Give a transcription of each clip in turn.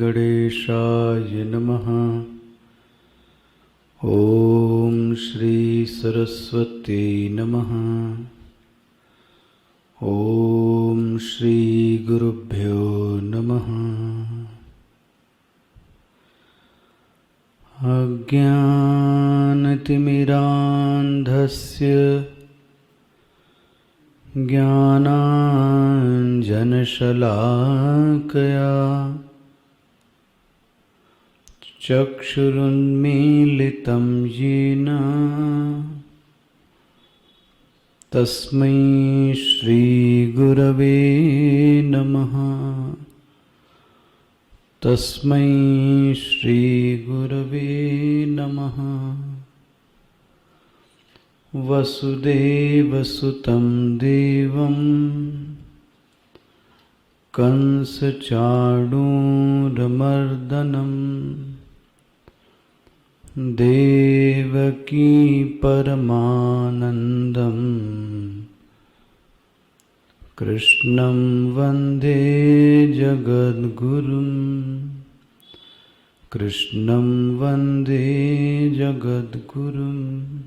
गणेशाय नमः। ओम श्री सरस्वती नमः। ओम श्री गुरुभ्यो नमः। अज्ञानतिमिरान्धस्य ज्ञानाञ्जनशलाकया चक्षुरुन्मीलितं येन तस्मै श्रीगुरवे नमः। तस्मै श्रीगुरवे नमः। वसुदेवसुतं देवं कंसचाणूरमर्दनं देवकी परमानन्दं कृष्णं वन्दे जगद्गुरुं। कृष्णं वन्दे जगद्गुरुम्।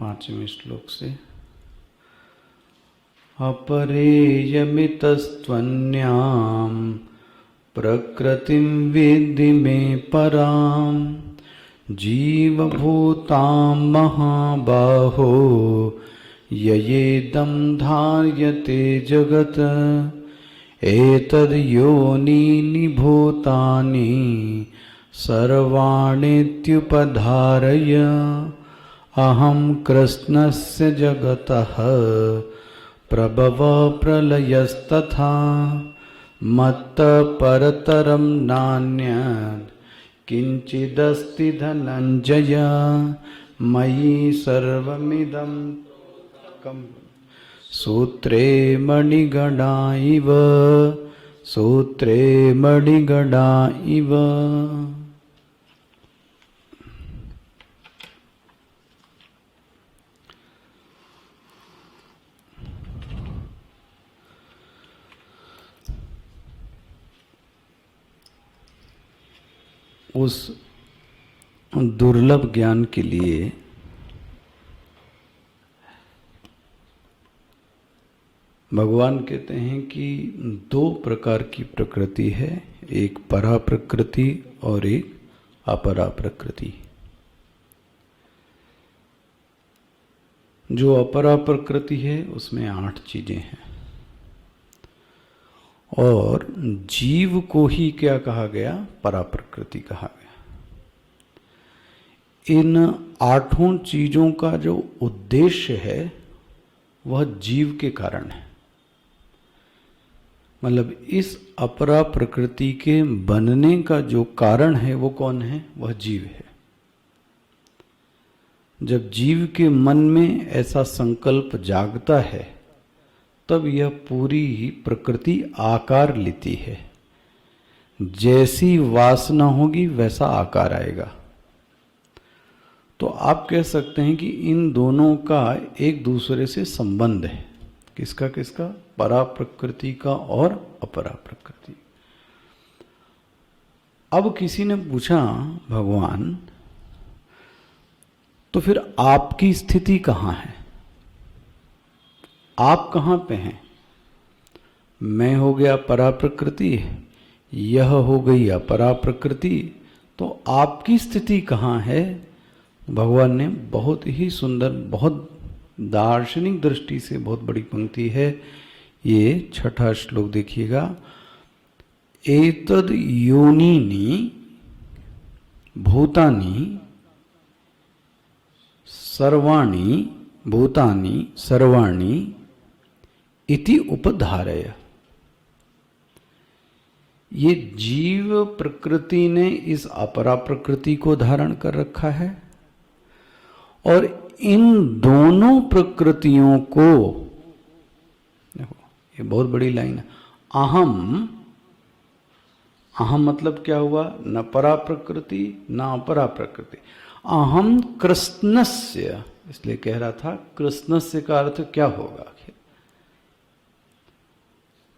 5वें श्लोक से अपरेयमितस्त्वन्यां प्रकृतिं विद्धि मे परां जीवभूतां महाबाहो ययेदं धार्यते जगत् एतद्योनीनि भूतानि सर्वाणीत्युपधारय अहं कृष्णस्य जगतः प्रभव प्रलयस्तथा मत्तः परतरं नान्यत् किञ्चिदस्ति धनञ्जय मयि सर्वमिदं सूत्रे मणिगणा इव। सूत्रे मणिगणा इव। उस दुर्लभ ज्ञान के लिए भगवान कहते हैं कि 2 प्रकार की प्रकृति है, एक परा प्रकृति और एक अपरा प्रकृति। जो अपरा प्रकृति है उसमें 8 चीजें हैं और जीव को ही क्या कहा गया? परा प्रकृति कहा गया। इन 8 चीजों का जो उद्देश्य है वह जीव के कारण है। मतलब इस अपरा प्रकृति के बनने का जो कारण है वो कौन है? वह जीव है। जब जीव के मन में ऐसा संकल्प जागता है तब यह पूरी ही प्रकृति आकार लेती है। जैसी वासना होगी वैसा आकार आएगा। तो आप कह सकते हैं कि इन दोनों का एक दूसरे से संबंध है। किसका किसका? परा प्रकृति का और अपरा प्रकृति। अब किसी ने पूछा भगवान तो फिर आपकी स्थिति कहाँ है? आप कहाँ पे हैं? मैं हो गया परा प्रकृति, यह हो गई अपरा प्रकृति, तो आपकी स्थिति कहाँ है? भगवान ने बहुत ही सुंदर, बहुत दार्शनिक दृष्टि से बहुत बड़ी पंक्ति है। ये 6ठा श्लोक देखिएगा। एतद् योनीनि भूतानि सर्वाणि भूतानि सर्वाणि इति उपधारय। ये जीव प्रकृति ने इस अपरा प्रकृति को धारण कर रखा है और इन दोनों प्रकृतियों को, देखो ये बहुत बड़ी लाइन है, अहम, अहम मतलब क्या हुआ? न परा प्रकृति न अपरा प्रकृति। अहम कृष्णस्य, इसलिए कह रहा था कृष्णस्य का अर्थ क्या होगा आखिर?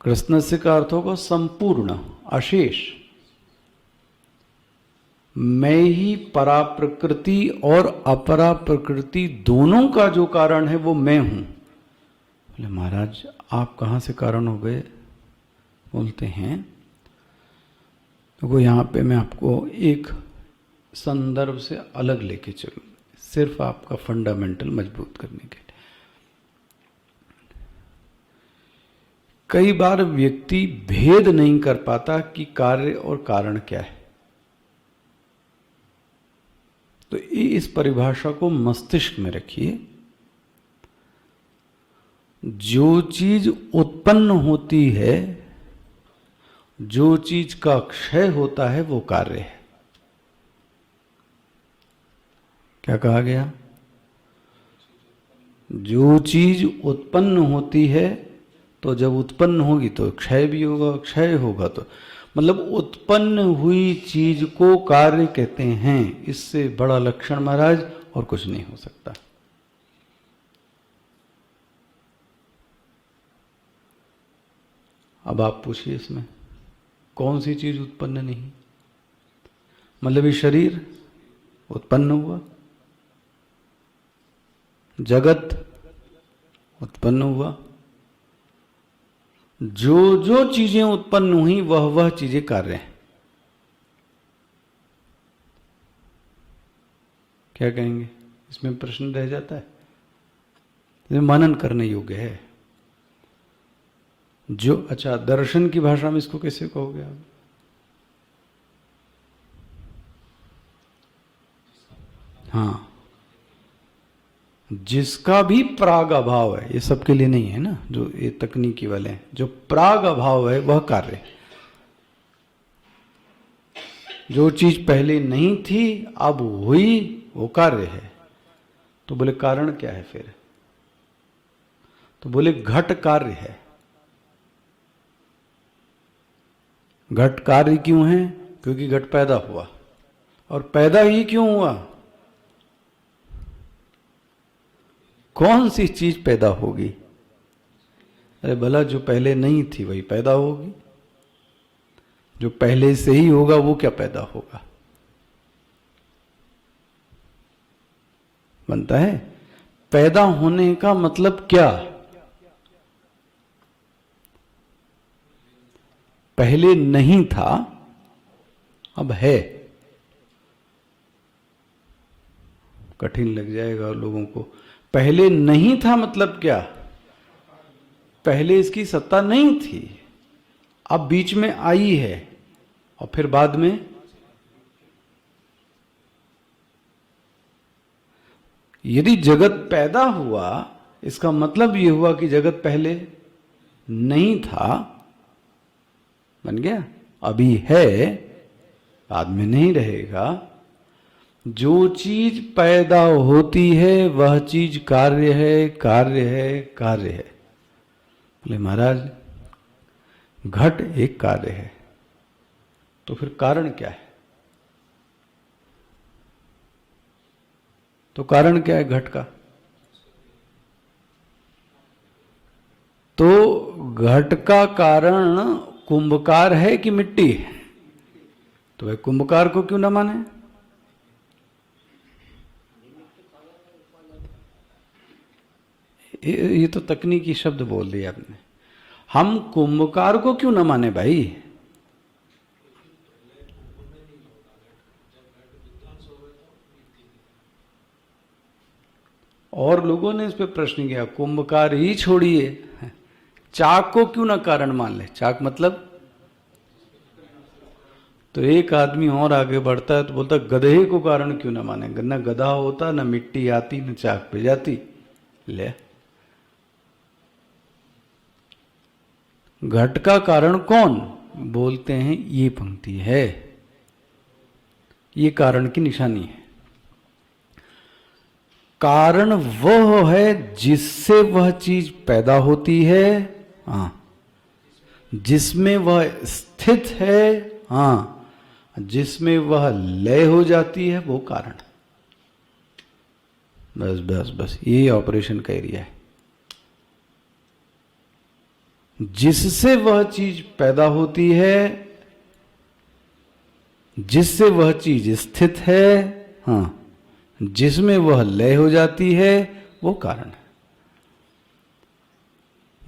कृष्णस्य का अर्थ होगा संपूर्ण, अशेष। मैं ही परा प्रकृति और अपरा प्रकृति दोनों का जो कारण है वो मैं हूं। बोले महाराज आप कहां से कारण हो गए? बोलते हैं तो यहां पे मैं आपको एक संदर्भ से अलग लेके चलूं, सिर्फ आपका फंडामेंटल मजबूत करने के लिए। कई बार व्यक्ति भेद नहीं कर पाता कि कार्य और कारण क्या है। तो इस परिभाषा को मस्तिष्क में रखिए। जो चीज उत्पन्न होती है, जो चीज का क्षय होता है, वो कार्य है। क्या कहा गया? जो चीज उत्पन्न होती है, तो जब उत्पन्न होगी तो क्षय भी होगा, क्षय होगा तो मतलब उत्पन्न हुई चीज को कार्य कहते हैं। इससे बड़ा लक्षण महाराज और कुछ नहीं हो सकता। अब आप पूछिए इसमें कौन सी चीज उत्पन्न नहीं? मतलब ये शरीर उत्पन्न हुआ, जगत उत्पन्न हुआ, जो जो चीजें उत्पन्न हुई वह चीजें कार्य हैं। क्या कहेंगे? इसमें प्रश्न रह जाता है, इसमें मनन करने योग्य है। जो अच्छा दर्शन की भाषा में इसको कैसे कहोगे आप? हाँ, जिसका भी प्राग अभाव है, ये सबके लिए नहीं है ना, जो ये तकनीकी वाले हैं, जो प्राग अभाव है वह कार्य है। जो चीज पहले नहीं थी अब हुई वो कार्य है। तो बोले कारण क्या है फिर? तो बोले घट कार्य है। घट कार्य क्यों है? क्योंकि घट पैदा हुआ। और पैदा ही क्यों हुआ? कौन सी चीज पैदा होगी? अरे भला जो पहले नहीं थी वही पैदा होगी, जो पहले से ही होगा वो क्या पैदा होगा? बनता है। पैदा होने का मतलब क्या? पहले नहीं था अब है। कठिन लग जाएगा लोगों को। पहले नहीं था मतलब क्या? पहले इसकी सत्ता नहीं थी, अब बीच में आई है और फिर बाद में यदि जगत पैदा हुआ इसका मतलब यह हुआ कि जगत पहले नहीं था, बन गया, अभी है, बाद में नहीं रहेगा। जो चीज पैदा होती है वह चीज कार्य है, कार्य है, कार्य है। बोले महाराज घट एक कार्य है, तो फिर कारण क्या है? तो कारण क्या है घट का? तो घट का कारण कुंभकार है कि मिट्टी है? तो वह कुंभकार को क्यों न माने? ये तो तकनीकी शब्द बोल दिया आपने। हम कुंभकार को क्यों न माने भाई? और लोगों ने इस पे प्रश्न किया, कुंभकार ही छोड़िए, चाक को क्यों ना कारण मान ले? चाक मतलब, तो एक आदमी और आगे बढ़ता है तो बोलता गधे को कारण क्यों ना माने? न गधा होता, न मिट्टी आती, न चाक पे जाती। ले, घट का कारण कौन? बोलते हैं ये पंक्ति है, ये कारण की निशानी है। कारण वह है जिससे वह चीज पैदा होती है, हाँ, जिसमें वह स्थित है, हाँ, जिसमें वह लय हो जाती है, वो कारण। बस बस बस, यही ऑपरेशन का एरिया है। जिससे वह चीज पैदा होती है, जिससे वह चीज स्थित है, हाँ, जिसमें वह लय हो जाती है, वो कारण है।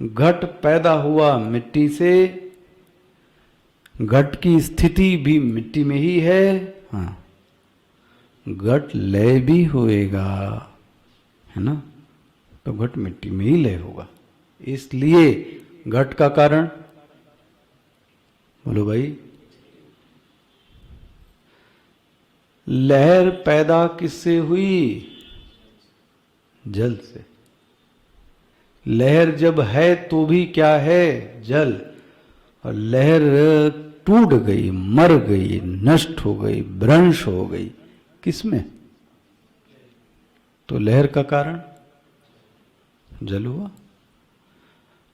घट पैदा हुआ मिट्टी से, घट की स्थिति भी मिट्टी में ही है, हाँ, घट लय भी होएगा, है ना, तो घट मिट्टी में ही लय होगा। इसलिए घट का कारण, बोलो भाई, लहर पैदा किससे हुई? जल से। लहर जब है तो भी क्या है? जल। और लहर टूट गई, मर गई, नष्ट हो गई, भ्रंश हो गई, किसमें? तो लहर का कारण जल हुआ।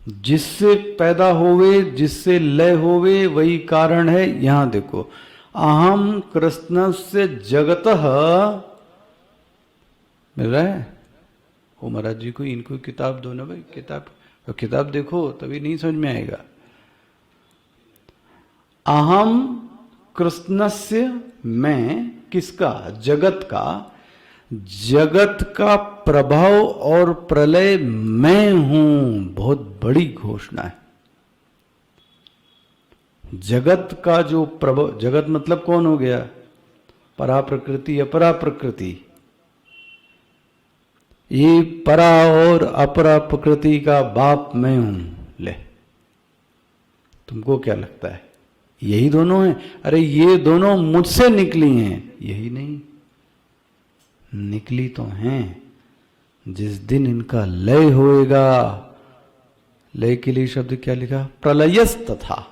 जिससे पैदा होवे, जिससे लय होवे, वही कारण है। यहां देखो, अहम कृष्णस्य जगतः, मिल रहा है? ओ महाराज जी को, इनको किताब दो ना भाई, किताब देखो, तभी नहीं समझ में आएगा। अहम कृष्णस्य, मैं किसका? जगत का। जगत का प्रभाव और प्रलय मैं हूं। बहुत बड़ी घोषणा है। जगत का जो प्रभाव, जगत मतलब कौन हो गया? परा प्रकृति, अपरा प्रकृति। ये परा और अपरा प्रकृति का बाप मैं हूं। ले, तुमको क्या लगता है यही दोनों हैं? अरे ये दोनों मुझसे निकली हैं। यही नहीं, निकली तो हैं। जिस दिन इनका लय होएगा, लय के लिए शब्द क्या लिखा? प्रलयस्तथा।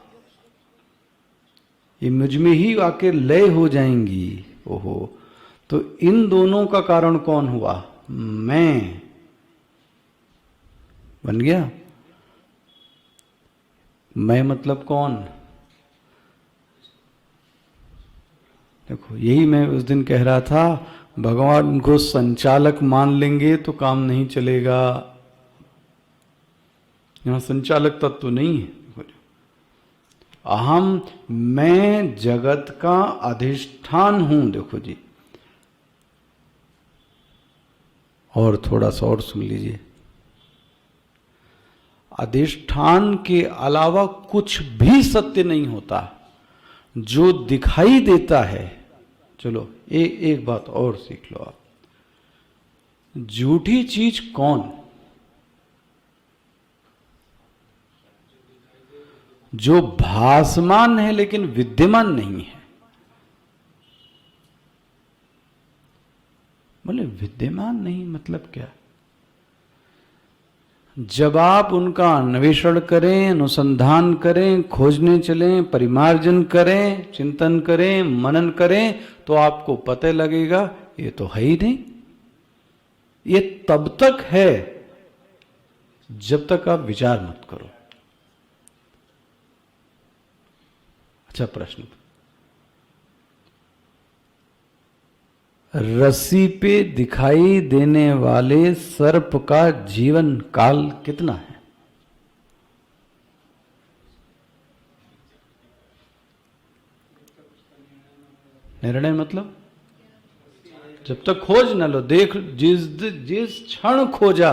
ये मुझ में ही आके लय हो जाएंगी। ओहो, तो इन दोनों का कारण कौन हुआ? मैं बन गया। मैं मतलब कौन? देखो, यही मैं उस दिन कह रहा था, भगवान को संचालक मान लेंगे तो काम नहीं चलेगा। यहां संचालक तत्व तो नहीं है। अहम, मैं जगत का अधिष्ठान हूं। देखो जी, और थोड़ा सा और सुन लीजिए। अधिष्ठान के अलावा कुछ भी सत्य नहीं होता। जो दिखाई देता है, चलो एक बात और सीख लो आप। झूठी चीज कौन? जो भासमान है लेकिन विद्यमान नहीं है। बोले विद्यमान नहीं मतलब क्या? जब आप उनका अन्वेषण करें, अनुसंधान करें, खोजने चलें, परिमार्जन करें, चिंतन करें, मनन करें, तो आपको पता लगेगा ये तो है ही नहीं। ये तब तक है जब तक आप विचार मत करो। अच्छा प्रश्न, रस्सी पे दिखाई देने वाले सर्प का जीवन काल कितना है? निर्णय मतलब जब तक खोज न लो। देख, जिस क्षण खोजा,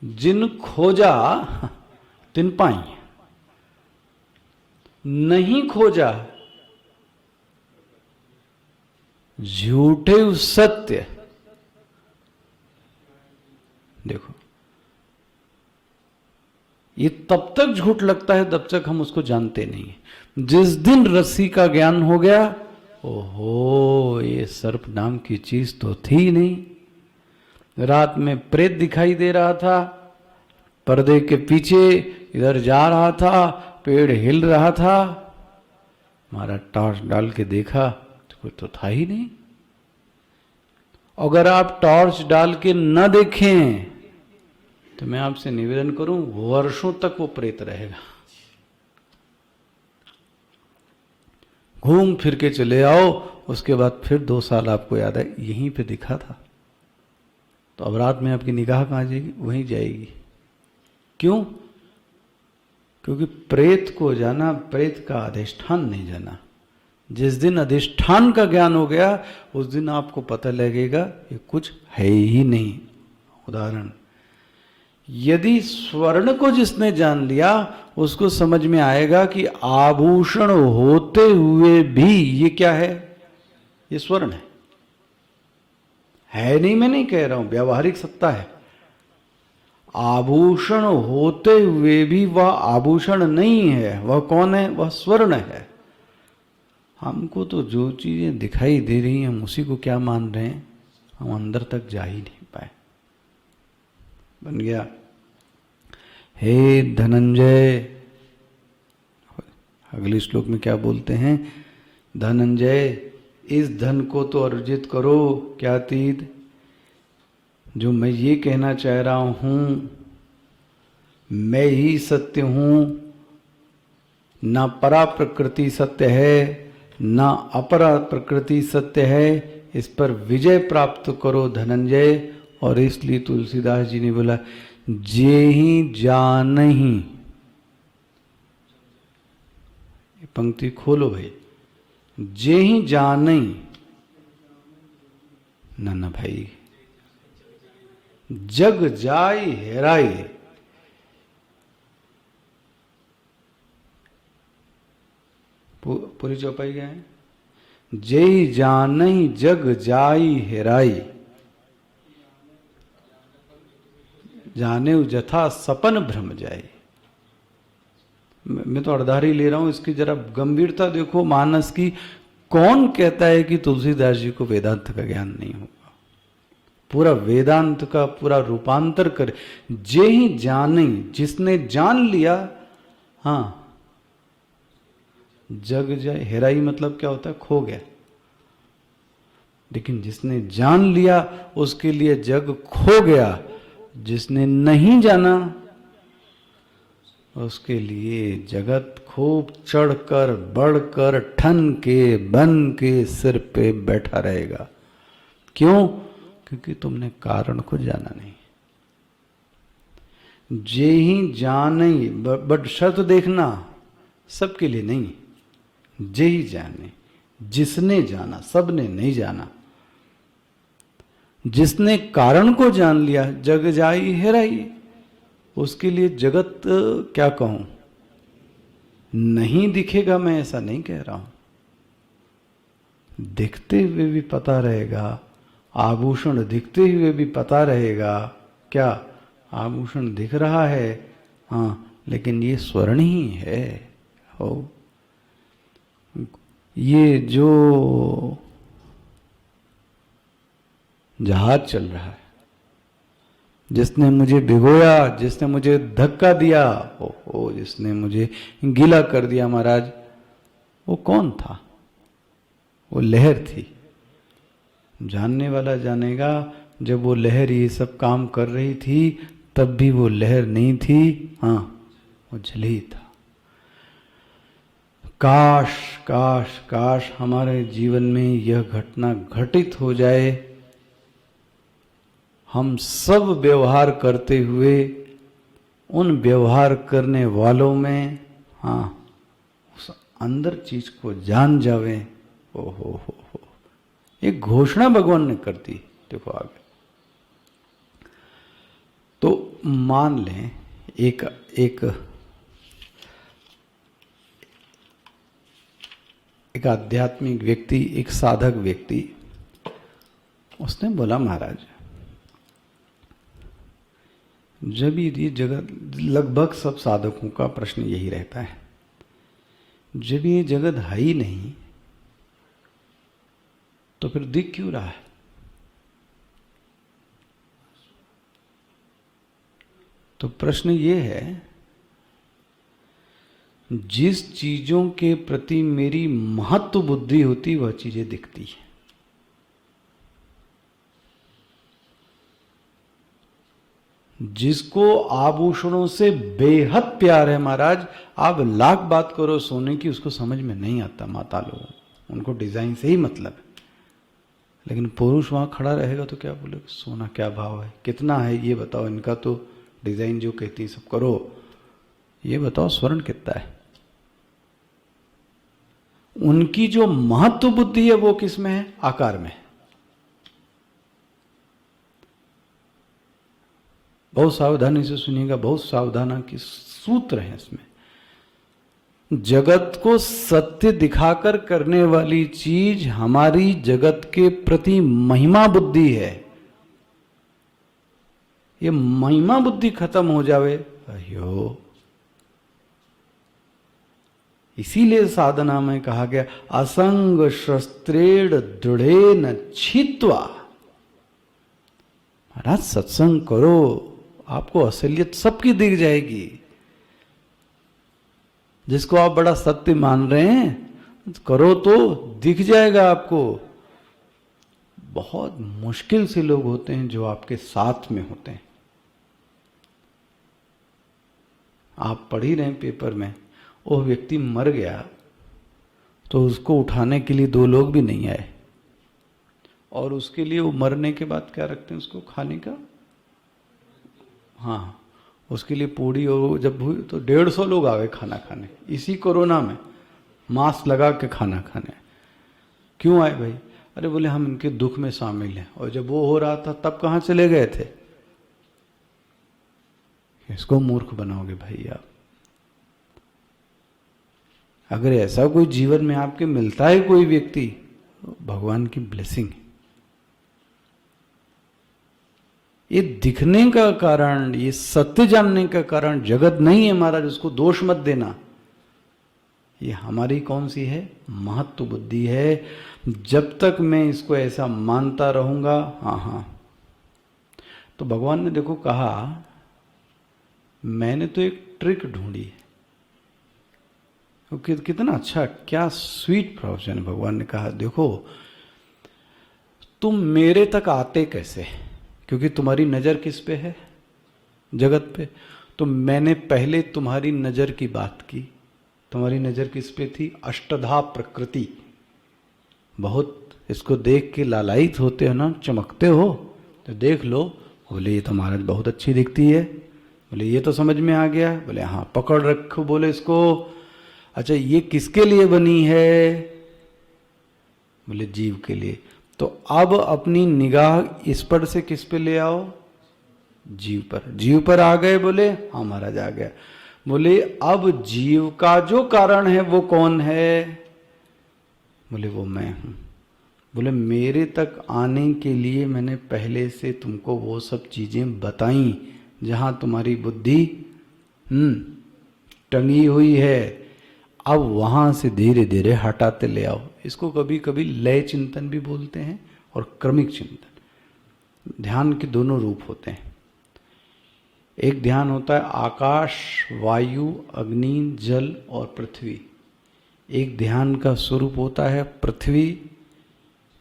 जिन खोजा तिन पाई, नहीं खोजा झूठे सत्य। देखो, ये तब तक झूठ लगता है तब तक हम उसको जानते नहीं है। जिस दिन रस्सी का ज्ञान हो गया, ओहो, ये सर्प नाम की चीज तो थी नहीं। रात में प्रेत दिखाई दे रहा था, पर्दे के पीछे इधर जा रहा था, पेड़ हिल रहा था, हमारा टॉर्च डाल के देखा तो था ही नहीं। अगर आप टॉर्च डाल के न देखें तो मैं आपसे निवेदन करूं, वर्षों तक वो प्रेत रहेगा। घूम फिर के चले आओ, उसके बाद फिर 2 साल आपको याद है यहीं पे दिखा था। तो अब रात में आपकी निगाह कहां जाएगी? वहीं जाएगी। क्यों? क्योंकि प्रेत को जाना, प्रेत का अधिष्ठान नहीं जाना। जिस दिन अधिष्ठान का ज्ञान हो गया उस दिन आपको पता लगेगा ये कुछ है ही नहीं। उदाहरण, यदि स्वर्ण को जिसने जान लिया उसको समझ में आएगा कि आभूषण होते हुए भी ये क्या है, ये स्वर्ण है नहीं, मैं नहीं कह रहा हूं, व्यावहारिक सत्ता है। आभूषण होते हुए भी वह आभूषण नहीं है, वह कौन है, वह स्वर्ण है। हमको तो जो चीजें दिखाई दे रही हैं हम उसी को क्या मान रहे हैं, हम अंदर तक जा ही नहीं पाए। बन गया, हे धनंजय, अगले श्लोक में क्या बोलते हैं, धनंजय इस धन को तो अर्जित करो। क्या तीत, जो मैं ये कहना चाह रहा हूं, मैं ही सत्य हूं, ना परा प्रकृति सत्य है ना अपरा प्रकृति सत्य है, इस पर विजय प्राप्त करो धनंजय। और इसलिए तुलसीदास जी ने बोला, जे ही जानहि, ये पंक्ति खोलो भाई, जे ही जानहि, ना भाई, जग जाय हेराई। पूरी चौपाई क्या है, जे ही जानहि जग जाय हेराई, जाने जथा सपन भ्रम जाए। मैं तो अर्धारी ले रहा हूं, इसकी जरा गंभीरता देखो मानस की। कौन कहता है कि तुलसीदास जी को वेदांत का ज्ञान नहीं होगा? पूरा वेदांत का पूरा रूपांतर कर, जे ही जाने, जिसने जान लिया, हाँ, जग जाए हेराई मतलब क्या होता है, खो गया। लेकिन जिसने जान लिया उसके लिए जग खो गया, जिसने नहीं जाना उसके लिए जगत खूब चढ़कर बढ़कर ठन के बन के सिर पे बैठा रहेगा। क्यों? क्योंकि तुमने कारण को जाना नहीं। जे ही जाने, बट शर्त देखना, सबके लिए नहीं, जे ही जाने, जिसने जाना, सबने नहीं जाना। जिसने कारण को जान लिया, जग जाई हेराई, उसके लिए जगत क्या कहूं, नहीं दिखेगा। मैं ऐसा नहीं कह रहा हूं, दिखते हुए भी पता रहेगा, आभूषण दिखते हुए भी पता रहेगा। क्या आभूषण दिख रहा है, हाँ, लेकिन ये स्वर्ण ही है। हो, ये जो जहाज चल रहा है, जिसने मुझे भिगोया, जिसने मुझे धक्का दिया, ओ जिसने मुझे गीला कर दिया महाराज, वो कौन था? वो लहर थी। जानने वाला जानेगा, जब वो लहर ये सब काम कर रही थी तब भी वो लहर नहीं थी, हाँ, वो जल ही था। काश काश काश हमारे जीवन में यह घटना घटित हो जाए, हम सब व्यवहार करते हुए उन व्यवहार करने वालों में, हाँ, उस अंदर चीज को जान जावे। ओ हो, एक घोषणा भगवान ने कर दी। देखो आगे, तो मान लें एक आध्यात्मिक व्यक्ति, एक साधक व्यक्ति, उसने बोला, महाराज, जब ये जगत, लगभग सब साधकों का प्रश्न यही रहता है, जब ये जगत है ही नहीं तो फिर दिख क्यों रहा है? तो प्रश्न ये है, जिस चीजों के प्रति मेरी महत्व बुद्धि होती वह चीजें दिखती है। जिसको आभूषणों से बेहद प्यार है महाराज, आप लाख बात करो सोने की, उसको समझ में नहीं आता। माता लोग, उनको डिजाइन से ही मतलब है। लेकिन पुरुष वहां खड़ा रहेगा तो क्या बोले, सोना क्या भाव है, कितना है ये बताओ, इनका तो डिजाइन जो कहती है सब करो। ये बताओ स्वर्ण कितना है? उनकी जो महत्व बुद्धि है वो किस में है? आकार में। बहुत सावधानी से सुनिएगा, बहुत सावधानी के सूत्र हैं इसमें। जगत को सत्य दिखाकर करने वाली चीज हमारी जगत के प्रति महिमा बुद्धि है। ये महिमा बुद्धि खत्म हो जावे, अयो, इसीलिए साधना में कहा गया असंग शस्त्रेण दृढ़ेन छित्वा। महाराज सत्संग करो, आपको असलियत सबकी दिख जाएगी। जिसको आप बड़ा सत्य मान रहे हैं करो तो दिख जाएगा आपको। बहुत मुश्किल से लोग होते हैं जो आपके साथ में होते हैं। आप पढ़ ही रहे हैं पेपर में, वो व्यक्ति मर गया तो उसको उठाने के लिए 2 लोग भी नहीं आए, और उसके लिए वो मरने के बाद क्या रखते हैं उसको खाने का, हाँ, उसके लिए पूड़ी, और जब हुई तो 150 लोग आ गए खाना खाने, इसी कोरोना में मास्क लगा के खाना खाने। क्यों आए भाई? अरे बोले हम इनके दुख में शामिल हैं, और जब वो हो रहा था तब कहाँ चले गए थे? इसको मूर्ख बनाओगे भाई आप। अगर ऐसा कोई जीवन में आपके मिलता है कोई व्यक्ति, भगवान की ब्लेसिंग है। ये दिखने का कारण, ये सत्य जानने का कारण जगत नहीं है महाराज, उसको दोष मत देना। ये हमारी कौन सी है? महत्व बुद्धि है। जब तक मैं इसको ऐसा मानता रहूंगा, हाँ, तो भगवान ने देखो कहा, मैंने तो एक ट्रिक ढूंढी है। कितना अच्छा, क्या स्वीट प्रवचन। भगवान ने कहा देखो तुम मेरे तक आते कैसे, क्योंकि तुम्हारी नजर किस पे है? जगत पे। तो मैंने पहले तुम्हारी नजर की बात की। तुम्हारी नजर किस पे थी? अष्टधा प्रकृति। बहुत इसको देख के लालायित होते हो ना, चमकते हो, तो देख लो। बोले ये तो महाराज बहुत अच्छी दिखती है। बोले ये तो समझ में आ गया। बोले हाँ, पकड़ रखो बोले इसको। अच्छा ये किसके लिए बनी है? बोले जीव के लिए। तो अब अपनी निगाह इस पर से किस पे ले आओ? जीव पर। जीव पर आ गए? बोले हाँ महाराज आ गया। बोले अब जीव का जो कारण है वो कौन है? बोले वो मैं हूं। बोले मेरे तक आने के लिए मैंने पहले से तुमको वो सब चीजें बताई जहां तुम्हारी बुद्धि टंगी हुई है। अब वहां से धीरे धीरे हटाते ले आओ। इसको कभी कभी लय चिंतन भी बोलते हैं और क्रमिक चिंतन। ध्यान के दोनों रूप होते हैं। एक ध्यान होता है आकाश, वायु, अग्नि, जल और पृथ्वी। एक ध्यान का स्वरूप होता है पृथ्वी,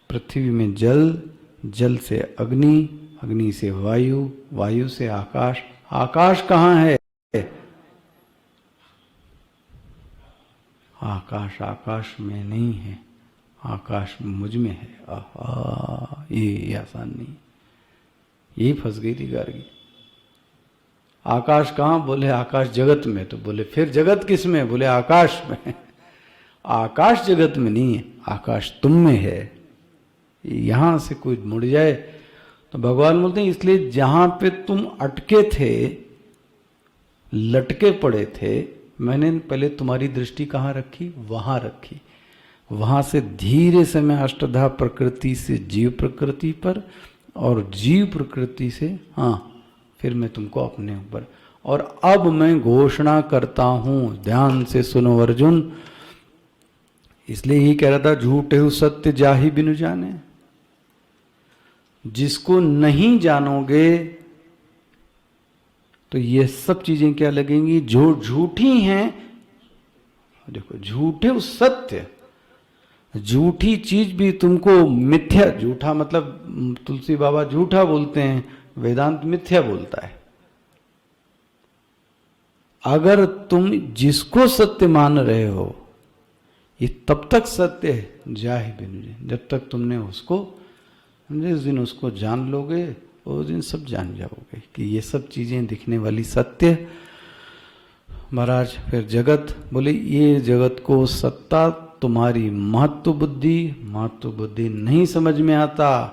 पृथ्वी में जल, जल से अग्नि, अग्नि से वायु, वायु से आकाश। आकाश कहाँ है? आकाश आकाश में नहीं है, आकाश मुझ में है। आहा, ये आसान नहीं। यही फंस गई थी गार्गी। आकाश कहाँ? बोले आकाश जगत में। तो बोले फिर जगत किस में? बोले आकाश में। आकाश जगत में नहीं है, आकाश तुम में है। यहां से कोई मुड़ जाए तो भगवान बोलते हैं इसलिए जहां पे तुम अटके थे, लटके पड़े थे, मैंने पहले तुम्हारी दृष्टि कहाँ रखी? वहां रखी। वहां से धीरे से मैं अष्टधा प्रकृति से जीव प्रकृति पर, और जीव प्रकृति से फिर मैं तुमको अपने ऊपर। और अब मैं घोषणा करता हूं, ध्यान से सुनो अर्जुन। इसलिए ही कह रहा था झूठे हो सत्य जाहि बिनु जाने। जिसको नहीं जानोगे तो ये सब चीजें क्या लगेंगी? जो झूठी हैं। देखो झूठे सत्य, झूठी चीज भी तुमको मिथ्या। झूठा मतलब तुलसी बाबा झूठा बोलते हैं, वेदांत मिथ्या बोलता है। अगर तुम जिसको सत्य मान रहे हो ये तब तक सत्य है जाहि बिनु जाने, जब तक तुमने उसको, जिस दिन उसको जान लोगे उस दिन सब जान जाओगे कि ये सब चीजें दिखने वाली सत्य महाराज फिर जगत, बोले ये जगत को सत्ता तुम्हारी महत्व बुद्धि नहीं समझ में आता,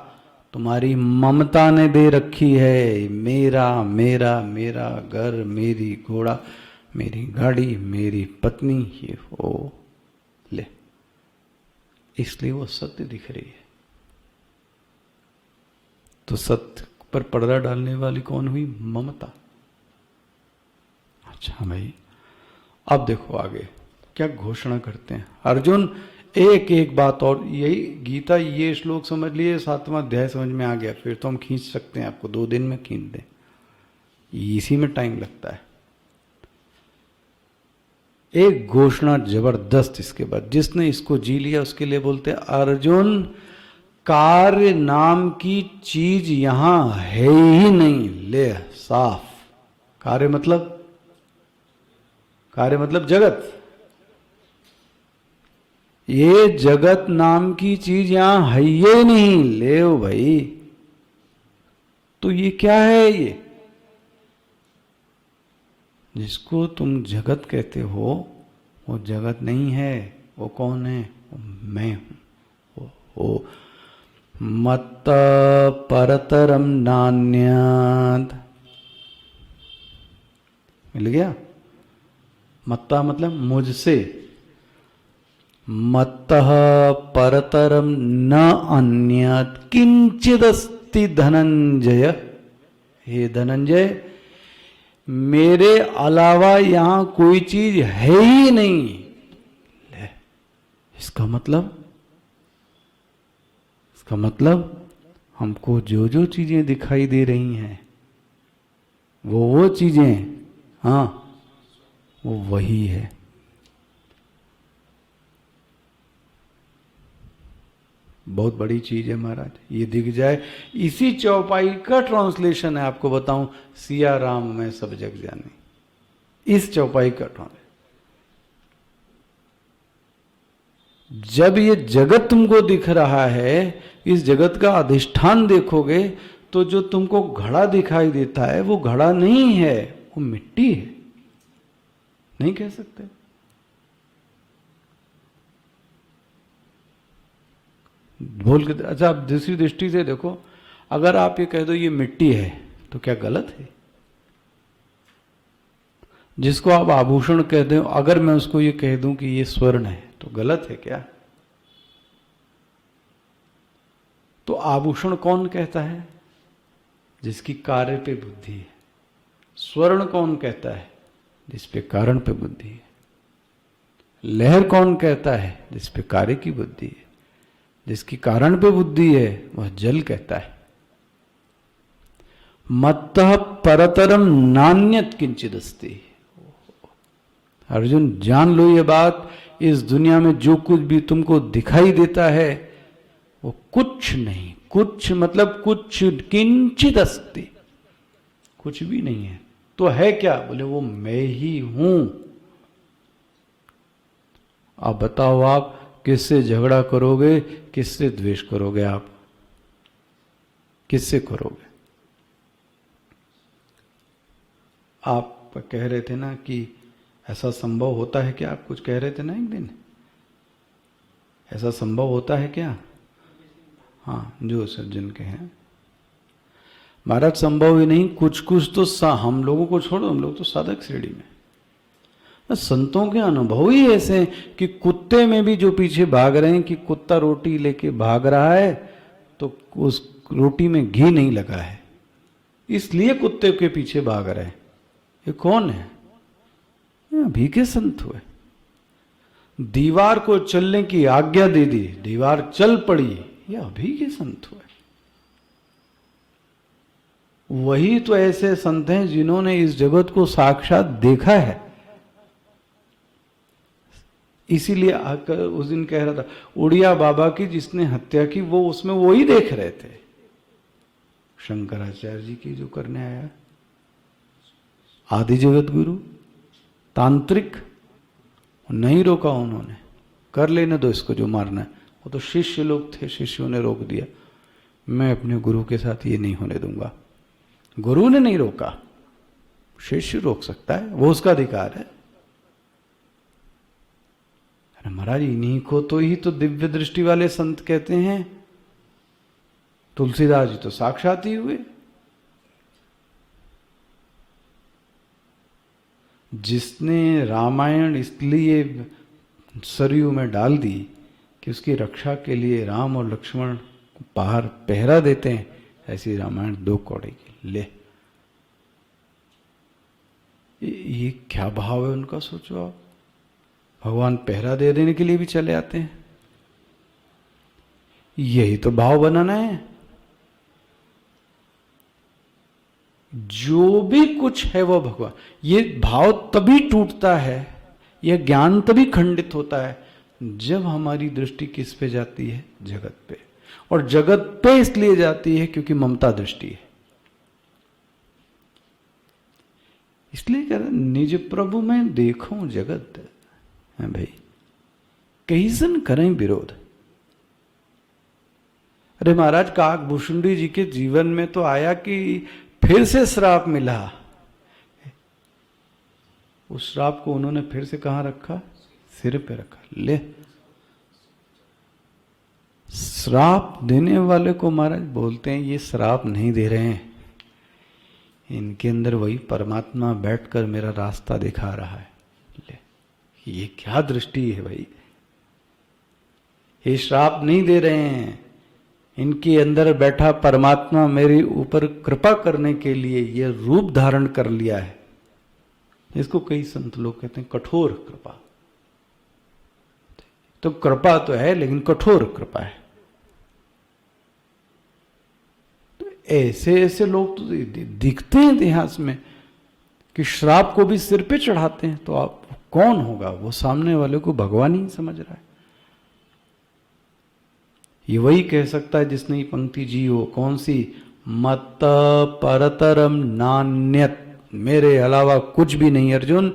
तुम्हारी ममता ने दे रखी है। मेरा मेरा मेरा घर, मेरी घोड़ा, मेरी गाड़ी, मेरी पत्नी, ये वो ले, इसलिए वो सत्य दिख रही है। तो सत्य पर पर्दा डालने वाली कौन हुई? ममता। अच्छा भाई, अब देखो आगे क्या घोषणा करते हैं अर्जुन। एक एक बात और, यही गीता, ये श्लोक समझ लिए, 7वां अध्याय समझ में आ गया, फिर तो हम खींच सकते हैं, आपको 2 दिन में खींच दें, इसी में टाइम लगता है। एक घोषणा जबरदस्त इसके बाद, जिसने इसको जी लिया उसके लिए बोलते हैं अर्जुन, कार्य नाम की चीज यहां है ही नहीं। ले साफ, कार्य मतलब जगत। ये जगत नाम की चीज यहां है ही नहीं। ले भाई, तो ये क्या है? ये जिसको तुम जगत कहते हो वो जगत नहीं है। वो कौन है? वो मैं हूं। वो मत्त परतरम नान्यत्। मिल गया? मत्ता मतलब मुझसे, मत्तः परतरम न अन्यत् किंचिदस्ति धनंजय। हे धनंजय, मेरे अलावा यहां कोई चीज है ही नहीं। इसका मतलब हमको जो जो चीजें दिखाई दे रही हैं वो चीजें, हाँ, वो वही है। बहुत बड़ी चीज है महाराज, ये दिख जाए। इसी चौपाई का ट्रांसलेशन है, आपको बताऊं, सिया राम में सब जग जाने, इस चौपाई का ट्रांसलेशन। जब ये जगत तुमको दिख रहा है, इस जगत का अधिष्ठान देखोगे तो जो तुमको घड़ा दिखाई देता है वो घड़ा नहीं है, वो मिट्टी है। नहीं कह सकते। बोल के, अच्छा आप दूसरी दृष्टि से देखो, अगर आप ये कह दो ये मिट्टी है तो क्या गलत है? जिसको आप आभूषण कहते हो, अगर मैं उसको ये कह दूं कि ये स्वर्ण है तो गलत है क्या? तो आभूषण कौन कहता है? जिसकी कार्य पे बुद्धि है। स्वर्ण कौन कहता है? जिस पे कारण पे बुद्धि है। लहर कौन कहता है? जिस पे कार्य की बुद्धि है। जिसकी कारण पे बुद्धि है वह जल कहता है। मत्तः परतरम नान्यत् किंचिदस्ति। अर्जुन जान लो ये बात, इस दुनिया में जो कुछ भी तुमको दिखाई देता है वो कुछ नहीं, कुछ मतलब कुछ, किंचित अस्ति, कुछ भी नहीं है। तो है क्या? बोले वो मैं ही हूं। अब बताओ, आप किससे झगड़ा करोगे, किससे द्वेष करोगे? आप किससे करोगे? आप कह रहे थे ना कि ऐसा संभव होता है क्या? आप कुछ कह रहे थे ना एक दिन, ऐसा संभव होता है क्या? हाँ, जो सज्जन के हैं महाराज, संभव ही नहीं, कुछ कुछ तो हम लोगों को छोड़ो, हम लोग तो साधक श्रेणी में। संतों के अनुभव ही ऐसे हैं कि कुत्ते में भी जो पीछे भाग रहे हैं, कि कुत्ता रोटी लेके भाग रहा है तो उस रोटी में घी नहीं लगा है, इसलिए कुत्ते के पीछे भाग रहे हैं। ये कौन है? ये अभी के संत हुए। दीवार को चलने की आज्ञा दे दी, दीवार चल पड़ी, ये अभी के संत हुए। वही तो ऐसे संत हैं जिन्होंने इस जगत को साक्षात देखा है। इसीलिए आकर उस दिन कह रहा था, उड़िया बाबा की जिसने हत्या की वो उसमें वो ही देख रहे थे। शंकराचार्य जी की जो करने आया, आदि जगत गुरु तांत्रिक, नहीं रोका उन्होंने, कर लेने दो इसको जो मारना है। वो तो शिष्य लोग थे, शिष्यों ने रोक दिया। मैं अपने गुरु के साथ ये नहीं होने दूंगा। गुरु ने नहीं रोका, शिष्य रोक सकता है, वो उसका अधिकार है। अरे महाराज, इन्हीं को तो ही तो दिव्य दृष्टि वाले संत कहते हैं। तुलसीदास जी तो साक्षात ही हुए। जिसने रामायण इसलिए सरयू में डाल दी कि उसकी रक्षा के लिए राम और लक्ष्मण बाहर पहरा देते हैं, ऐसी रामायण 2 कौड़े की ले। ये क्या भाव है उनका, सोचो आप। भगवान पहरा दे देने के लिए भी चले आते हैं। यही तो भाव बनाना है। जो भी कुछ है वो भगवान। ये भाव तभी टूटता है, यह ज्ञान तभी खंडित होता है जब हमारी दृष्टि किस पे जाती है, जगत पे। और जगत पे इसलिए जाती है क्योंकि ममता दृष्टि है। इसलिए कह रहे निज प्रभु में देखो जगत है भाई, कैसन करें विरोध। अरे महाराज, काकभूषुंडी जी के जीवन में तो आया कि फिर से श्राप मिला। उस श्राप को उन्होंने फिर से कहां रखा, सिर पे रखा। ले, श्राप देने वाले को महाराज बोलते हैं ये श्राप नहीं दे रहे हैं, इनके अंदर वही परमात्मा बैठकर मेरा रास्ता दिखा रहा है। ले, ये क्या दृष्टि है भाई। ये श्राप नहीं दे रहे हैं, इनके अंदर बैठा परमात्मा मेरे ऊपर कृपा करने के लिए ये रूप धारण कर लिया है। इसको कई संत लोग कहते हैं कठोर कृपा। तो कृपा तो है लेकिन कठोर कृपा है। तो ऐसे ऐसे लोग तो दिखते हैं इतिहास में कि श्राप को भी सिर पे चढ़ाते हैं। तो आप कौन होगा, वो सामने वाले को भगवान ही समझ रहा है। ये वही कह सकता है जिसने ये पंक्ति जी हो, कौन सी, मत परतरम नान्यत, मेरे अलावा कुछ भी नहीं। अर्जुन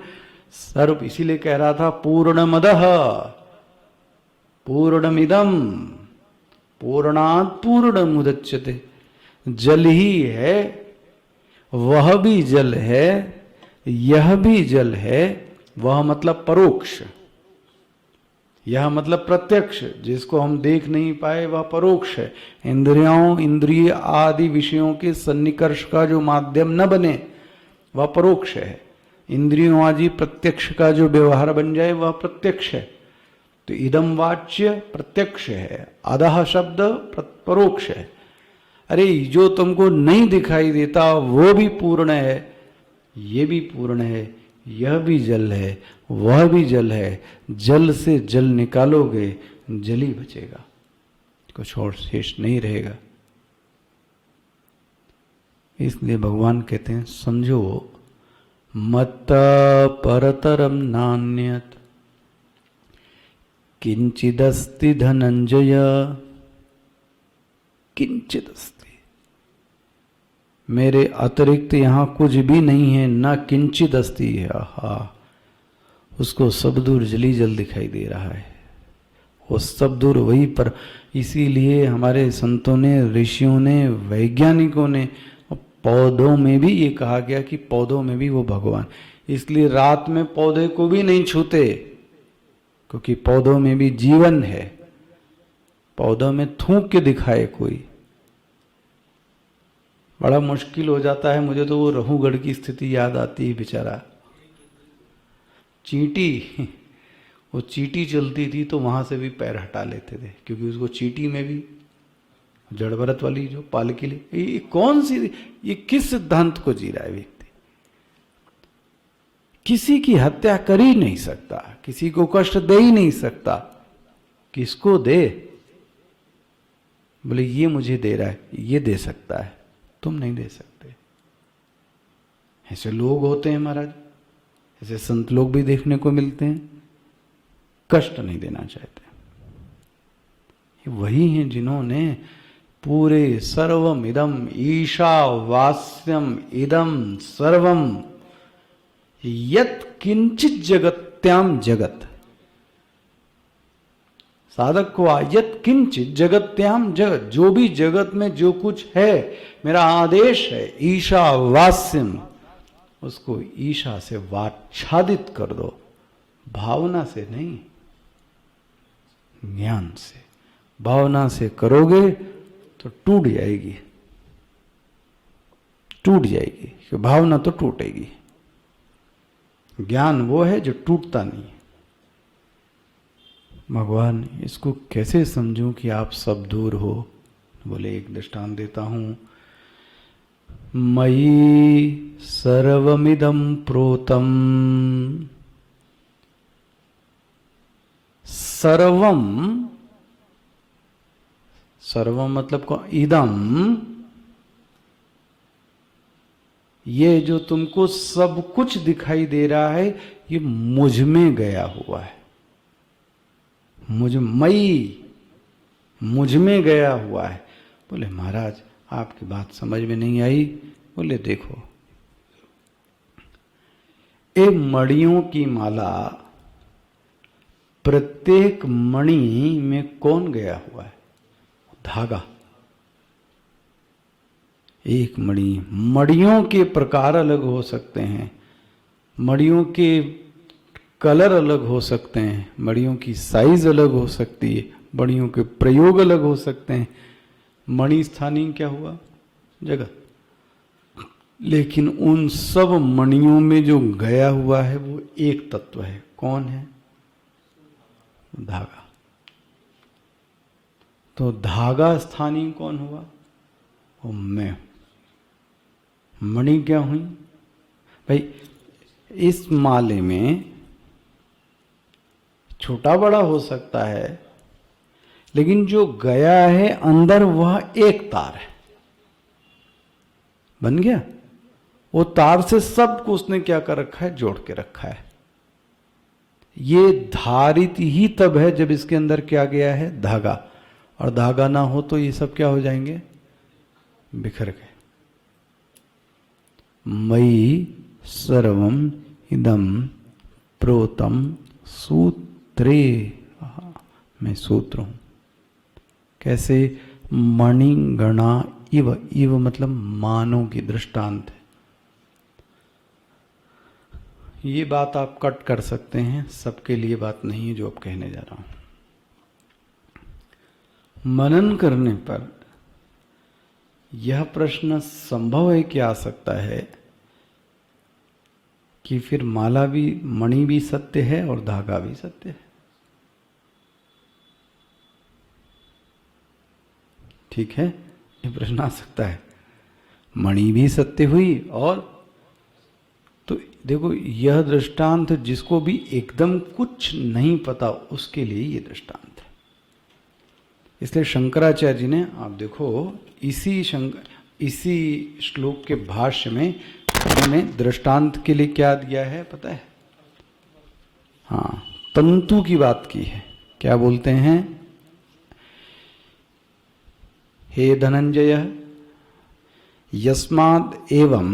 सर्व इसीलिए कह रहा था पूर्णमदः पूर्णमिदम पूर्णात् पूर्णमुदच्यते। जल ही है, वह भी जल है, यह भी जल है। वह मतलब परोक्ष, यह मतलब प्रत्यक्ष। जिसको हम देख नहीं पाए वह परोक्ष है। इंद्रिय आदि विषयों के सन्निकर्ष का जो माध्यम न बने वह परोक्ष है। इंद्रियों आदि प्रत्यक्ष का जो व्यवहार बन जाए वह प्रत्यक्ष है। तो इदम वाच्य प्रत्यक्ष है, अधः शब्द परोक्ष है। अरे जो तुमको नहीं दिखाई देता वो भी पूर्ण है, ये भी पूर्ण है, यह भी जल है, वह भी जल है। जल से जल निकालोगे जल ही बचेगा, कुछ और शेष नहीं रहेगा। इसलिए भगवान कहते हैं समझो मत परतरम नान्यत किंचिदस्ति धनंजय, किंचिदस्ति, मेरे अतिरिक्त यहां कुछ भी नहीं है, ना किंचित अस्ति है। आहा, उसको सब दूर जली जल दिखाई दे रहा है, वो सब दूर वही पर। इसीलिए हमारे संतों ने, ऋषियों ने, वैज्ञानिकों ने, पौधों में भी ये कहा गया कि पौधों में भी वो भगवान। इसलिए रात में पौधे को भी नहीं छूते, क्योंकि पौधों में भी जीवन है। पौधों में थूक के दिखाए कोई, बड़ा मुश्किल हो जाता है। मुझे तो वो रहुगढ़ की स्थिति याद आती है। बेचारा चींटी, वो चींटी चलती थी तो वहां से भी पैर हटा लेते थे, क्योंकि उसको चींटी में भी जड़ भरत वाली जो पाल के लिए, ये कौन सी, ये किस सिद्धांत को जी रहा है व्यक्ति। किसी की हत्या कर ही नहीं सकता, किसी को कष्ट दे ही नहीं सकता। किसको दे, बोले ये मुझे दे रहा है, ये दे सकता है, तुम नहीं दे सकते। ऐसे लोग होते हैं महाराज, ऐसे संत लोग भी देखने को मिलते हैं, कष्ट नहीं देना चाहते। वही हैं जिन्होंने पूरे सर्वम इदम ईशावास्यम इदम सर्वम यत् किंचित जगत्याम जगत, साधक को यत् किंचित जगत्याम जगत, जो भी जगत में जो कुछ है मेरा आदेश है, ईशावास्यम, उसको ईशा से वाच्छादित कर दो, भावना से नहीं। ज्ञान से। भावना से करोगे तो टूट जाएगी, टूट जाएगी, कि भावना तो टूटेगी। ज्ञान वो है जो टूटता नहीं है। भगवान इसको कैसे समझूं कि आप सब दूर हो? बोले एक दृष्टांत देता हूं। मयि सर्वमिदं प्रोतम। सर्वम, सर्वम मतलब को इदम, ये जो तुमको सब कुछ दिखाई दे रहा है ये मुझ में गया हुआ है। मई मुझ में गया हुआ है। बोले महाराज आपकी बात समझ में नहीं आई। बोले देखो, एक मणियों की माला, प्रत्येक मणि में कौन गया हुआ है? धागा। एक मणि, मणियों के प्रकार अलग हो सकते हैं, मणियों के कलर अलग हो सकते हैं, मणियों की साइज अलग हो सकती है, मणियों के प्रयोग अलग हो सकते हैं। मणि स्थानीय क्या हुआ? जगत। लेकिन उन सब मणियों में जो गया हुआ है वो एक तत्व है। कौन है? धागा। तो धागा स्थानीय कौन हुआ? वो मैं। मणि क्या हुई? भाई इस माले में छोटा बड़ा हो सकता है, लेकिन जो गया है अंदर वह एक तार है। बन गया? वो तार से सबको उसने क्या कर रखा है? जोड़ के रखा है। ये धारित ही तब है जब इसके अंदर क्या गया है? धागा। और धागा ना हो तो ये सब क्या हो जाएंगे? बिखर गए। मयि सर्वम इदम प्रोतम सूत्रे। मैं सूत्र हूं। कैसे? मणिगणा इव। इव मतलब मानव की दृष्टांत है। ये बात आप कट कर सकते हैं, सबके लिए बात नहीं है जो अब कहने जा रहा हूं। मनन करने पर यह प्रश्न संभव है कि आ सकता है कि फिर माला भी, मणि भी सत्य है और धागा भी सत्य है। ठीक है, ये प्रश्न आ सकता है। मणि भी सत्य हुई और तो देखो, यह दृष्टांत जिसको भी एकदम कुछ नहीं पता उसके लिए ये दृष्टांत है। इसलिए शंकराचार्य जी ने, आप देखो, इसी श्लोक के भाष्य में उन्होंने दृष्टांत के लिए क्या दिया है पता है? हाँ, तंतु की बात की है। क्या बोलते हैं? हे धनंजय, यस्माद् एवं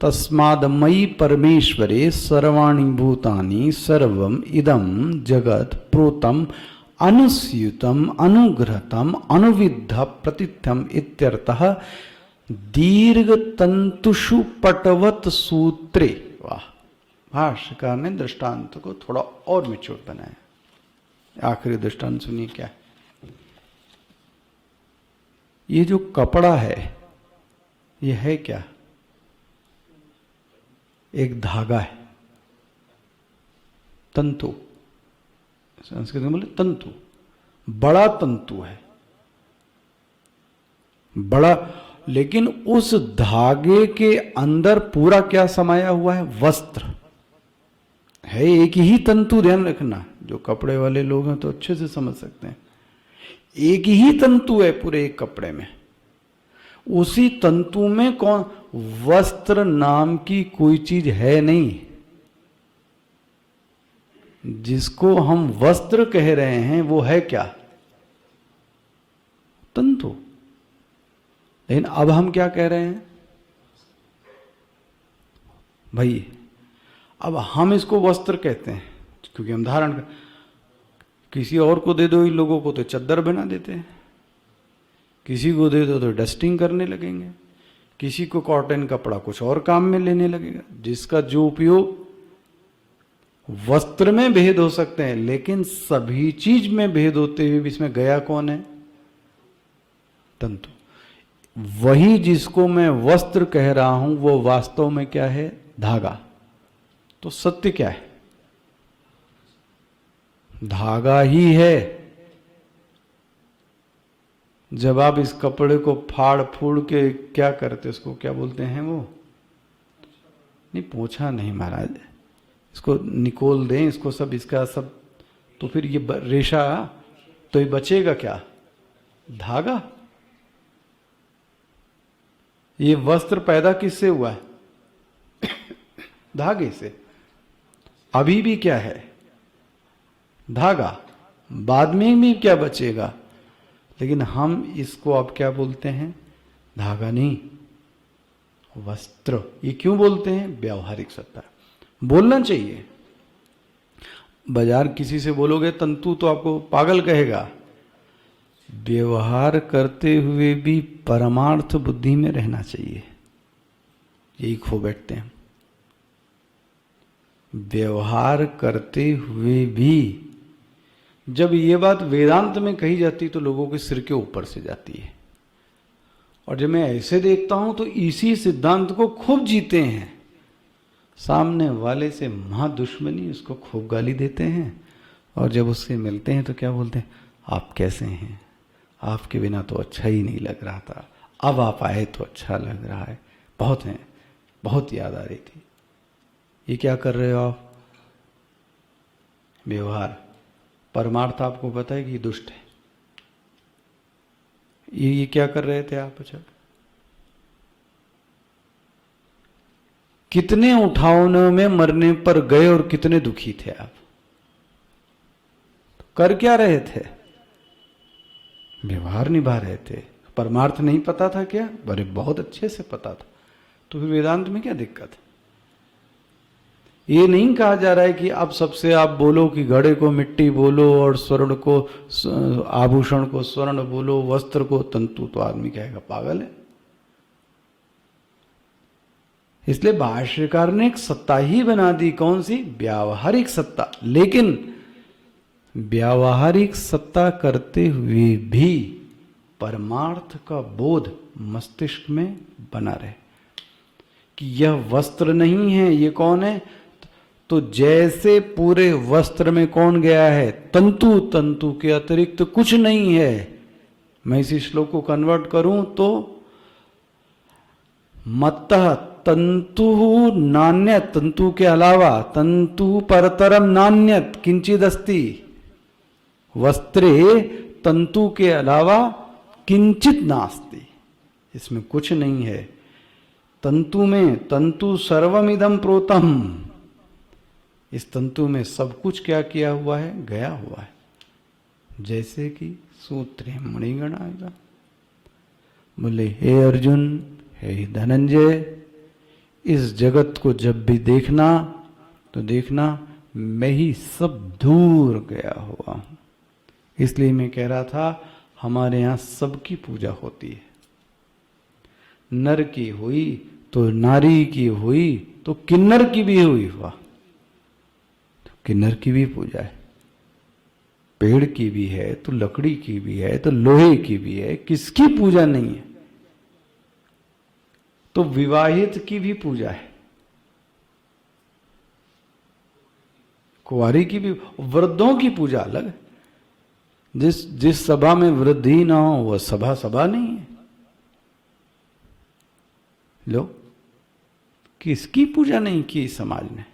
तस्माद् मयि परमेश्वरे सर्वाणि भूतानि सर्वम इदं जगत् प्रोतम अनुस्यूतम अनुग्रहतम अनुविद्ध प्रतिथम इत्यर्थः दीर्घ तंतुषु पटवत सूत्रे। वाह, भाष्यकार ने दृष्टांत को थोड़ा और मिचोड़ बनाया। आखिरी दृष्टांत सुनिए क्या है। ये जो कपड़ा है ये है क्या? एक धागा है, तंतु। संस्कृत में बोले तंतु, बड़ा तंतु है, बड़ा। लेकिन उस धागे के अंदर पूरा क्या समाया हुआ है? वस्त्र है। एक ही तंतु, ध्यान रखना, जो कपड़े वाले लोग हैं तो अच्छे से समझ सकते हैं। एक ही तंतु है पूरे एक कपड़े में। उसी तंतु में कौन? वस्त्र नाम की कोई चीज है नहीं। जिसको हम वस्त्र कह रहे हैं वो है क्या? तंतु। लेकिन अब हम क्या कह रहे हैं भाई? अब हम इसको वस्त्र कहते हैं क्योंकि हम धारण कर, किसी और को दे दो इन लोगों को तो चद्दर बना देते हैं, किसी को दे दो तो डस्टिंग करने लगेंगे, किसी को कॉटन कपड़ा कुछ और काम में लेने लगेगा। जिसका जो उपयोग वस्त्र में भेद हो सकते हैं, लेकिन सभी चीज में भेद होते हुए भी इसमें गया कौन है? तंतु। वही जिसको मैं वस्त्र कह रहा हूं वो वास्तव में क्या है? धागा। तो सत्य क्या है? धागा ही है। जब आप इस कपड़े को फाड़ फूड़ के क्या करते, उसको क्या बोलते हैं? वो नहीं, पोछा नहीं महाराज, इसको निकोल दें, इसको सब, इसका सब, तो फिर ये रेशा, तो ये बचेगा क्या? धागा। ये वस्त्र पैदा किससे हुआ है? धागे से। अभी भी क्या है? धागा। बाद में भी क्या बचेगा? लेकिन हम इसको अब क्या बोलते हैं? धागा नहीं, वस्त्र। ये क्यों बोलते हैं? व्यावहारिक सत्ता। बोलना चाहिए। बाजार किसी से बोलोगे तंतु तो आपको पागल कहेगा। व्यवहार करते हुए भी परमार्थ बुद्धि में रहना चाहिए, यही खो बैठते हैं। व्यवहार करते हुए भी जब ये बात वेदांत में कही जाती तो लोगों के सिर के ऊपर से जाती है, और जब मैं ऐसे देखता हूं तो इसी सिद्धांत को खूब जीते हैं। सामने वाले से महादुश्मनी, उसको खूब गाली देते हैं, और जब उससे मिलते हैं तो क्या बोलते हैं? आप कैसे हैं? आपके बिना तो अच्छा ही नहीं लग रहा था, अब आप आए तो अच्छा लग रहा है। बहुत हैं, बहुत याद आ रही थी। ये क्या कर रहे हो आप? व्यवहार। परमार्थ आपको पता है कि दुष्ट है। ये क्या कर रहे थे आप? अच्छा, कितने उठावनों में मरने पर गए और कितने दुखी थे आप? कर क्या रहे थे? व्यवहार निभा रहे थे। परमार्थ नहीं पता था क्या? अरे बहुत अच्छे से पता था। तो फिर वेदांत में क्या दिक्कत है? ये नहीं कहा जा रहा है कि अब सबसे आप बोलो कि घड़े को मिट्टी बोलो और स्वर्ण को, आभूषण को स्वर्ण बोलो, वस्त्र को तंतु, तो आदमी कहेगा पागल है। इसलिए भाष्यकार ने एक सत्ता ही बना दी। कौन सी? व्यावहारिक सत्ता। लेकिन व्यावहारिक सत्ता करते हुए भी परमार्थ का बोध मस्तिष्क में बना रहे कि यह वस्त्र नहीं है। ये कौन है? तो जैसे पूरे वस्त्र में कौन गया है? तंतु। तंतु के अतिरिक्त कुछ नहीं है। मैं इसी श्लोक को कन्वर्ट करूं तो मत्तः तंतु नान्यत, तंतु के अलावा, तंतु परतरम नान्यत किंचिद अस्ति। वस्त्रे तंतु के अलावा किंचित नास्ति, इसमें कुछ नहीं है। तंतु में, तंतु सर्वमिदं प्रोतम, इस तंतु में सब कुछ क्या किया हुआ है? गया हुआ है। जैसे कि सूत्रे मणिगण आएगा। बोले हे अर्जुन, हे धनंजय, इस जगत को जब भी देखना तो देखना मैं ही सब दूर गया हुआ हूं। इसलिए मैं कह रहा था हमारे यहां सबकी पूजा होती है। नर की हुई तो नारी की हुई तो किन्नर की भी हुई। हुआ तो किन्नर की भी पूजा है। पेड़ की भी है तो लकड़ी की भी है तो लोहे की भी है। किसकी पूजा नहीं है? तो विवाहित की भी पूजा है, कुंवारी की भी, वृद्धों की पूजा अलग है। जिस सभा में वृद्धि ना हो वह सभा सभा नहीं है। लो, किसकी पूजा नहीं की समाज ने?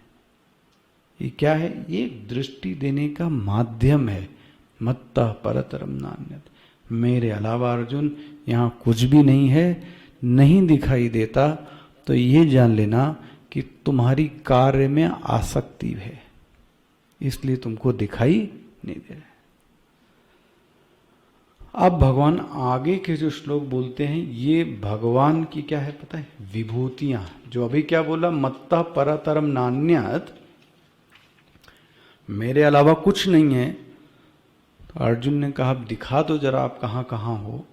ये क्या है? ये दृष्टि देने का माध्यम है। मत्तः परतरम नान्यत, मेरे अलावा अर्जुन यहां कुछ भी नहीं है। नहीं दिखाई देता तो ये जान लेना कि तुम्हारी कार्य में आसक्ति है, इसलिए तुमको दिखाई नहीं दे रहा। अब भगवान आगे के जो श्लोक बोलते हैं ये भगवान की क्या है पता है? विभूतियां। जो अभी क्या बोला? मत्तः परतरम नान्यत, मेरे अलावा कुछ नहीं है। तो अर्जुन ने कहा दिखा दो जरा आप कहां कहां हो।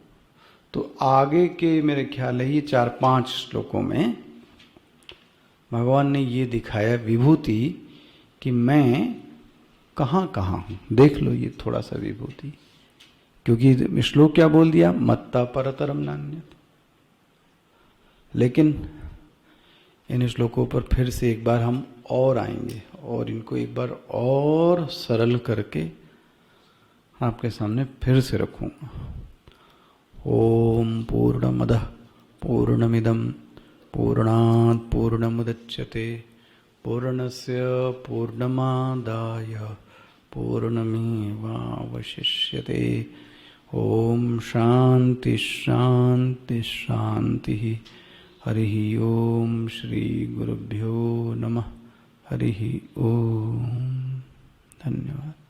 तो आगे के मेरे ख्याल है ये 4-5 श्लोकों में भगवान ने ये दिखाया विभूति कि मैं कहाँ कहाँ हूँ। देख लो ये थोड़ा सा विभूति, क्योंकि श्लोक क्या बोल दिया, मत्ता परतरम नान्यत्। लेकिन इन श्लोकों पर फिर से एक बार हम और आएंगे और इनको एक बार और सरल करके आपके सामने फिर से रखूंगा। ओम पूर्णमदः पूर्णमिदं पूर्णात् पूर्णमुदच्यते पूर्णस्य पूर्णमादाय पूर्णमेवावशिष्यते। ओम शांति शांति शांति। हरिः ओम श्री गुरुभ्यो नमः। हरिः ओम। धन्यवाद।